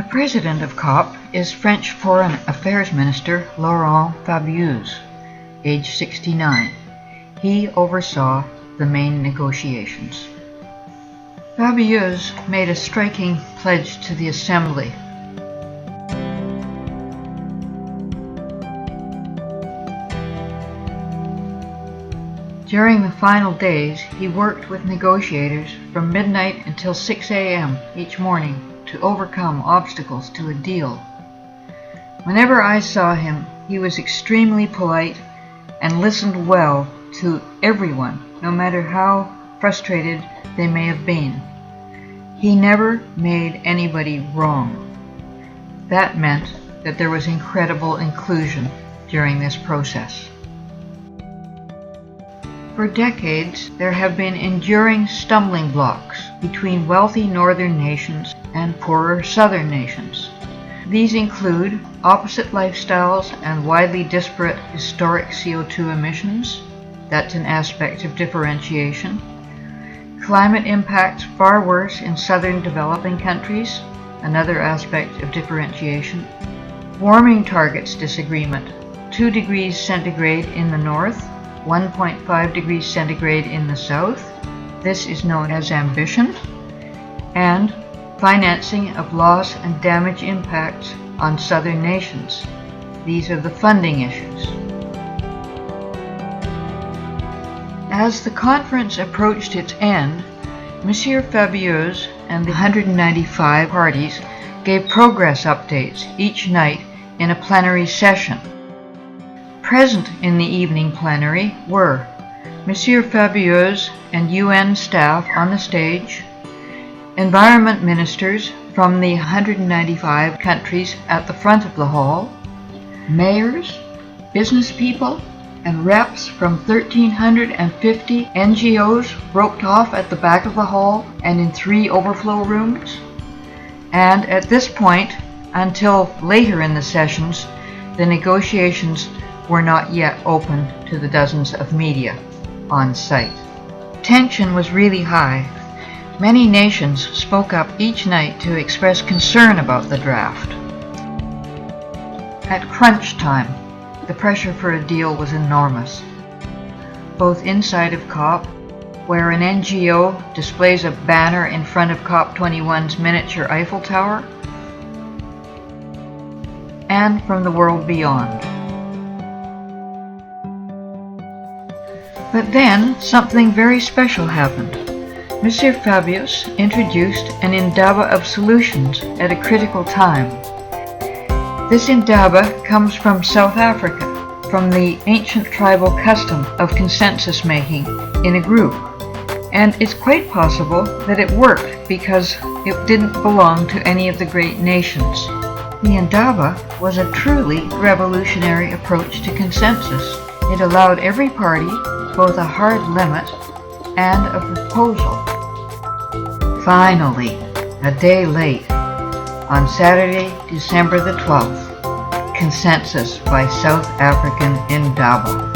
The president of COP is French Foreign Affairs Minister Laurent Fabius, age 69. He oversaw the main negotiations. Fabius made a striking pledge to the Assembly. During the final days, he worked with negotiators from midnight until 6 a.m. each morning to overcome obstacles to a deal. Whenever I saw him, he was extremely polite and listened well to everyone, no matter how frustrated they may have been. He never made anybody wrong. That meant that there was incredible inclusion during this process. For decades, there have been enduring stumbling blocks between wealthy northern nations and poorer southern nations. These include opposite lifestyles and widely disparate historic CO2 emissions. That's an aspect of differentiation. Climate impacts far worse in southern developing countries, another aspect of differentiation. Warming targets disagreement, 2 degrees centigrade in the north, 1.5 degrees centigrade in the south. This is known as ambition. And financing of loss and damage impacts on southern nations. These are the funding issues. As the conference approached its end, Monsieur Fabius and the 195 parties gave progress updates each night in a plenary session. Present in the evening plenary were Monsieur Fabius and UN staff on the stage, environment ministers from the 195 countries at the front of the hall, mayors, business people, and reps from 1,350 NGOs roped off at the back of the hall and in 3 overflow rooms. And at this point, until later in the sessions, the negotiations were not yet open to the dozens of media on site. Tension was really high. Many nations spoke up each night to express concern about the draft. At crunch time, the pressure for a deal was enormous, both inside of COP, where an NGO displays a banner in front of COP21's miniature Eiffel Tower, and from the world beyond. But then something very special happened. Monsieur Fabius introduced an indaba of solutions at a critical time. This indaba comes from South Africa, from the ancient tribal custom of consensus making in a group. And it's quite possible that it worked because it didn't belong to any of the great nations. The indaba was a truly revolutionary approach to consensus. It allowed every party both a hard limit and a proposal. Finally, a day late, on Saturday, December the 12th, consensus by South African indaba.